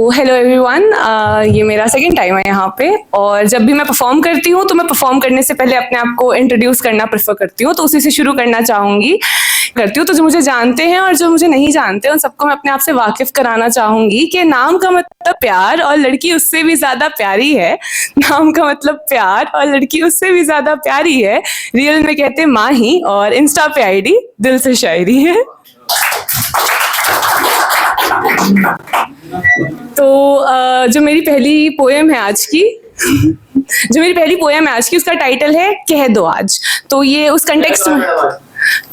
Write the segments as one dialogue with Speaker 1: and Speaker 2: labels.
Speaker 1: Hello everyone, ये मेरा second time है यहाँ पे। और जब भी मैं परफॉर्म करती हूँ तो मैं परफॉर्म करने से पहले अपने आप को इंट्रोड्यूस करना प्रेफर करती हूँ, तो उसी से शुरू करना चाहूँगी। तो जो मुझे जानते हैं और जो मुझे नहीं जानते उन सबको मैं अपने आप से वाकिफ कराना चाहूँगी कि नाम का मतलब प्यार और लड़की उससे भी ज़्यादा प्यारी है। नाम का मतलब प्यार और लड़की उससे भी ज़्यादा प्यारी है। रियल में कहते माही और इंस्टा पे आईडी दिल से शायरी है। तो जो मेरी पहली पोएम है आज की उसका टाइटल है कह दो आज। तो ये उस कंटेक्स्ट में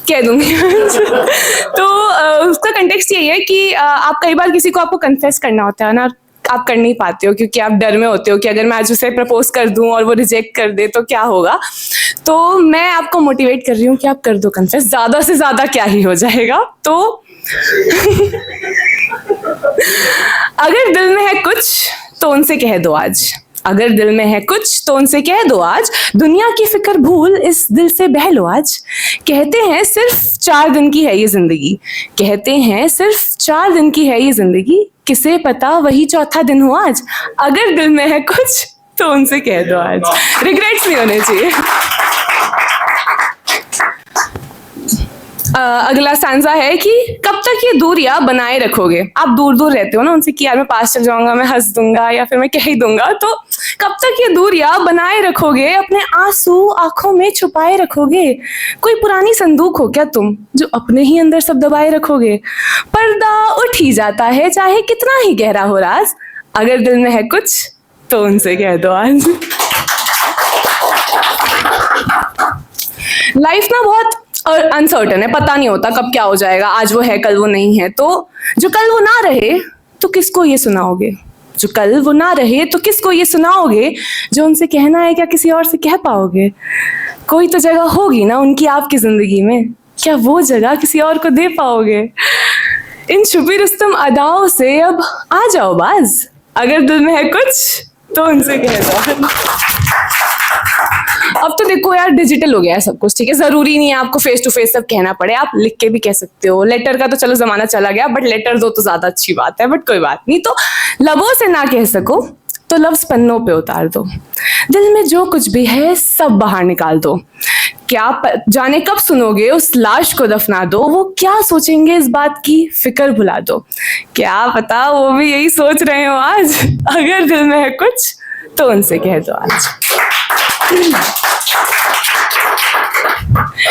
Speaker 1: कह दूंगी तो उसका कंटेक्स्ट यही है कि आप कई बार किसी को आपको कन्फेस करना होता है ना, आप कर नहीं पाते हो क्योंकि आप डर में होते हो कि अगर मैं आज उसे प्रपोज कर दूं और वो रिजेक्ट कर दे तो क्या होगा। तो मैं आपको मोटिवेट कर रही हूँ कि आप कर दो कन्फेस, ज्यादा से ज्यादा क्या ही हो जाएगा। तो अगर दिल में है कुछ तो उनसे कह दो आज। अगर दिल में है कुछ तो उनसे कह दो आज। दुनिया की फिक्र भूल इस दिल से बह लो आज। कहते हैं सिर्फ 4 दिन की है ये जिंदगी। कहते हैं सिर्फ 4 दिन की है ये जिंदगी। किसे पता वही चौथा दिन हो आज। अगर दिल में है कुछ तो उनसे कह दो आज। रिग्रेट्स नहीं होने चाहिए। अगला स्टैंजा है कि कब तक ये दूरियां बनाए रखोगे। आप दूर दूर रहते हो ना उनसे कि यार मैं पास चल जाऊंगा, मैं हंस दूंगा या फिर मैं कह ही दूंगा। तो कब तक ये दूरियां बनाए रखोगे, अपने आंसू आंखों में छुपाए रखोगे। कोई पुरानी संदूक हो क्या तुम जो अपने ही अंदर सब दबाए रखोगे। पर्दा उठ ही जाता है चाहे कितना ही गहरा हो राज। अगर दिल में है कुछ तो उनसे कह दो आज। लाइफ ना बहुत और अनसर्टन है, पता नहीं होता कब क्या हो जाएगा। आज वो है कल वो नहीं है। तो जो कल वो ना रहे तो किसको ये सुनाओगे। जो कल वो ना रहे तो किसको ये सुनाओगे। जो उनसे कहना है क्या किसी और से कह पाओगे। कोई तो जगह होगी ना उनकी आपकी जिंदगी में, क्या वो जगह किसी और को दे पाओगे। इन छुपी रुस्तम अदाओं से अब आ जाओ बाज। अगर दिल में है कुछ तो उनसे कह दो। अब तो देखो यार डिजिटल हो गया है सब कुछ, ठीक है। जरूरी नहीं है आपको फेस टू फेस सब कहना पड़े, आप लिख के भी कह सकते हो। लेटर का तो चलो जमाना चला गया, बट लेटर दो तो ज्यादा अच्छी बात है, बट कोई बात नहीं। तो लबों से ना कह सको तो लफ्ज पन्नों पे उतार दो। दिल में जो कुछ भी है सब बाहर निकाल दो। जाने कब सुनोगे उस लाश को दफना दो। वो क्या सोचेंगे इस बात की फिक्र भुला दो। क्या पता वो भी यही सोच रहे हो आज। अगर दिल में है कुछ तो उनसे कह दो आज।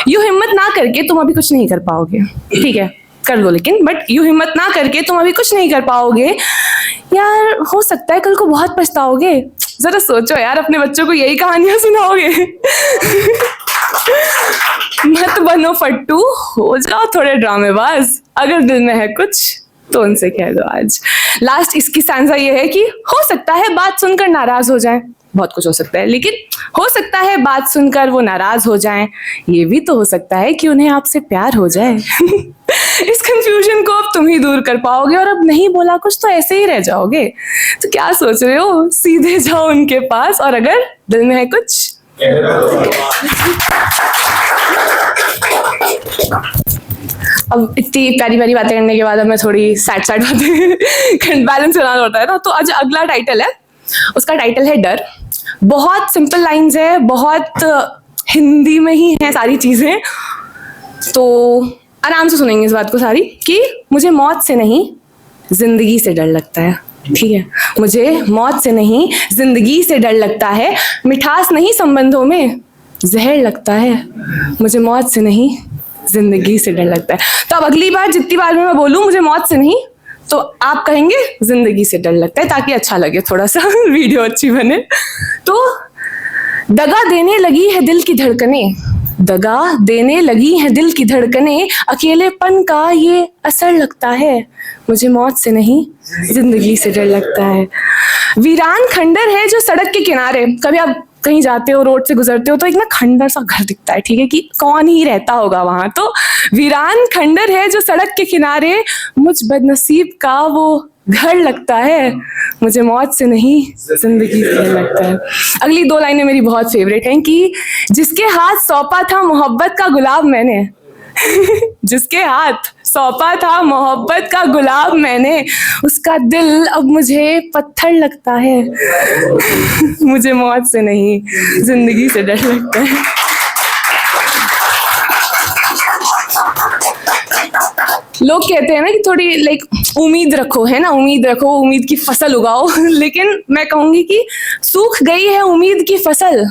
Speaker 1: यू हिम्मत ना करके तुम अभी कुछ नहीं कर पाओगे, ठीक है कर लो, लेकिन बट यू हिम्मत ना करके तुम अभी कुछ नहीं कर पाओगे। यार हो सकता है कल को बहुत पछताओगे। जरा सोचो यार, अपने बच्चों को यही कहानियां सुनाओगे। मत बनो फट्टू, हो जाओ थोड़े ड्रामेबाज। अगर दिल में है कुछ तो उनसे कह दो आज। लास्ट इसकी स्टैंजा ये है कि हो सकता है बात सुनकर नाराज हो जाए। बहुत कुछ हो सकता है, लेकिन हो सकता है बात सुनकर वो नाराज हो जाएं। ये भी तो हो सकता है कि उन्हें आपसे प्यार हो जाए। इस कंफ्यूजन को अब तुम ही दूर कर पाओगे और अब नहीं बोला कुछ तो ऐसे ही रह जाओगे। तो क्या सोच रहे हो, सीधे जाओ उनके पास और अगर दिल में है कुछ। अब इतनी प्यारी प्यारी बातें करने के बाद अब मैं थोड़ी सैड बातें बैलेंस बनाना होता है ना। तो आज अगला टाइटल है, उसका टाइटल है डर। बहुत सिंपल लाइंस है, बहुत हिंदी में ही है सारी चीजें, तो आराम से सुनेंगे इस बात को सारी। कि मुझे मौत से नहीं जिंदगी से डर लगता है, ठीक है। मुझे मौत से नहीं जिंदगी से डर लगता है। मिठास नहीं संबंधों में जहर लगता है। मुझे मौत से नहीं जिंदगी से डर लगता है। तो अब अगली बार जितनी बार मैं बोलूं मुझे मौत से नहीं तो आप कहेंगे जिंदगी से डर लगता है, ताकि अच्छा लगे थोड़ा सा, वीडियो अच्छी बने। तो दगा देने लगी है दिल की धड़कने। दगा देने लगी है दिल की धड़कने। अकेलेपन का ये असर लगता है। मुझे मौत से नहीं जिंदगी से डर लगता है। वीरान खंडर है जो सड़क के किनारे। कभी आप कहीं जाते हो, रोड से गुजरते हो तो एक ना खंडर सा घर दिखता है, ठीक है, कि कौन ही रहता होगा वहां। तो वीरान खंडर है जो सड़क के किनारे। मुझ बदनसीब का वो घर लगता है। मुझे मौत से नहीं जिंदगी से डर लगता है। अगली 2 लाइनें मेरी बहुत फेवरेट हैं कि जिसके हाथ सौंपा था मोहब्बत का गुलाब मैंने। जिसके हाथ सौंपा था मोहब्बत का गुलाब मैंने, उसका दिल अब मुझे पत्थर लगता है। मुझे मौत से नहीं जिंदगी से डर लगता है। लोग कहते हैं ना कि थोड़ी लाइक उम्मीद रखो, है ना, उम्मीद रखो, उम्मीद की फसल उगाओ। लेकिन मैं कहूंगी कि सूख गई है उम्मीद की फसल,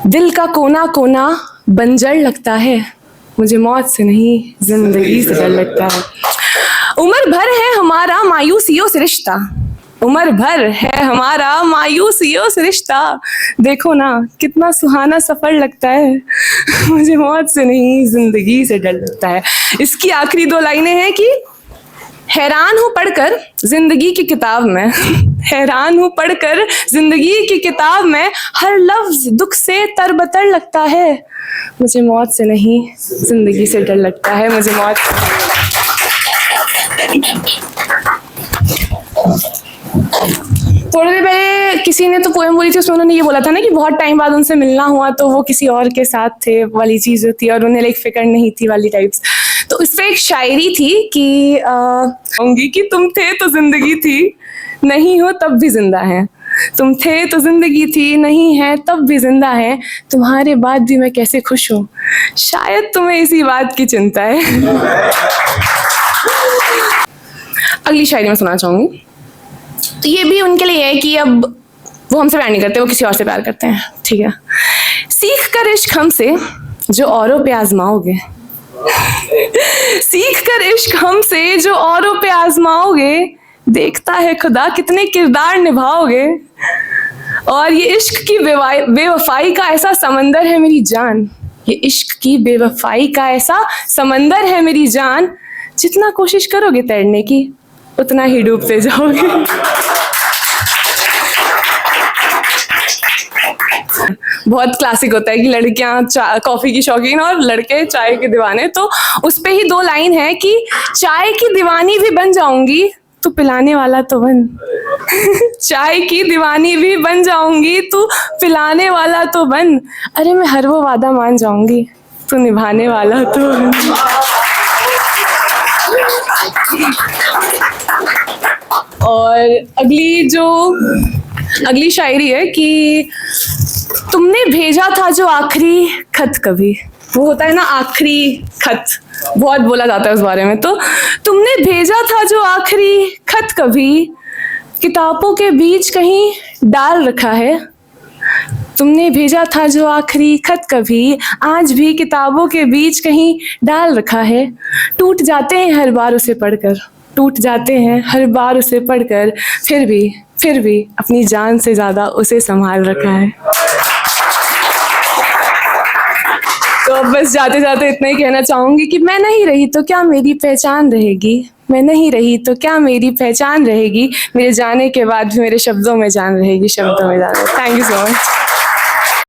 Speaker 1: दिल का कोना कोना बंजर लगता है। मुझे मौत से नहीं जिंदगी से डर लगता है। उम्र भर है हमारा मायूसियों से रिश्ता, उम्र भर है हमारा मायूसियों से रिश्ता, देखो ना कितना सुहाना सफर लगता है। मुझे मौत से नहीं जिंदगी से डर लगता है। इसकी आखिरी 2 लाइनें हैं कि हैरान हूँ पढ़कर जिंदगी की किताब में, हैरान हूँ पढ़कर जिंदगी की किताब में, हर लफ्ज दुख से तरबतर लगता है। मुझे मौत से नहीं जिंदगी से डर लगता है। मुझे मौत थोड़ी देर पहले किसी ने तो पोएम बोली थी, उसमें उन्होंने ये बोला था ना कि बहुत टाइम बाद उनसे मिलना हुआ तो वो किसी और के साथ थे वाली चीज होती है और उन्हें लाइक फिक्र नहीं थी वाली टाइप्स। तो उस पे एक शायरी थी कि कहूंगी कि तुम थे तो जिंदगी थी, नहीं हो तब भी जिंदा है। तुम थे तो जिंदगी थी, नहीं है तब भी जिंदा है। तुम्हारे बाद भी मैं कैसे खुश हूँ, शायद तुम्हें इसी बात की चिंता है। अगली शायरी में सुना चाहूंगी। तो ये भी उनके लिए है कि अब वो हमसे प्यार नहीं करते, वो किसी और से प्यार करते हैं, ठीक है। सीख कर इश्क हमसे जो औरों पे आजमाओगे, सीख कर इश्क हमसे जो औरों पे आजमाओगे, देखता है खुदा कितने किरदार निभाओगे। और ये इश्क की बेवफाई का ऐसा समंदर है मेरी जान, ये इश्क की बेवफाई का ऐसा समंदर है मेरी जान, जितना कोशिश करोगे तैरने की उतना ही डूबते जाओगे। बहुत क्लासिक होता है कि लड़कियां कॉफी की शौकीन और लड़के चाय के दीवाने। तो उस पे ही 2 लाइन है कि चाय की दीवानी भी बन जाऊंगी तू पिलाने वाला तो बन। चाय की दीवानी भी बन जाऊंगी तू पिलाने वाला तो बन, अरे मैं हर वो वादा मान जाऊंगी तू निभाने वाला तो बन। और अगली शायरी है कि तुमने भेजा था जो आखिरी खत कभी, वो होता है ना आखिरी खत, बहुत बोला जाता है उस बारे में। तो तुमने भेजा था जो आखिरी खत कभी, किताबों के बीच कहीं डाल रखा है। तुमने भेजा था जो आखिरी खत कभी, आज भी किताबों के बीच कहीं डाल रखा है। टूट जाते हैं हर बार उसे पढ़कर, टूट जाते हैं हर बार उसे पढ़कर, फिर भी अपनी जान से ज्यादा उसे संभाल रखा है। तो अब बस जाते जाते इतना ही कहना चाहूंगी कि मैं नहीं रही तो क्या मेरी पहचान रहेगी, मैं नहीं रही तो क्या मेरी पहचान रहेगी, मेरे जाने के बाद भी मेरे शब्दों में जान रहेगी, शब्दों में जान रहेगी। Thank you so much.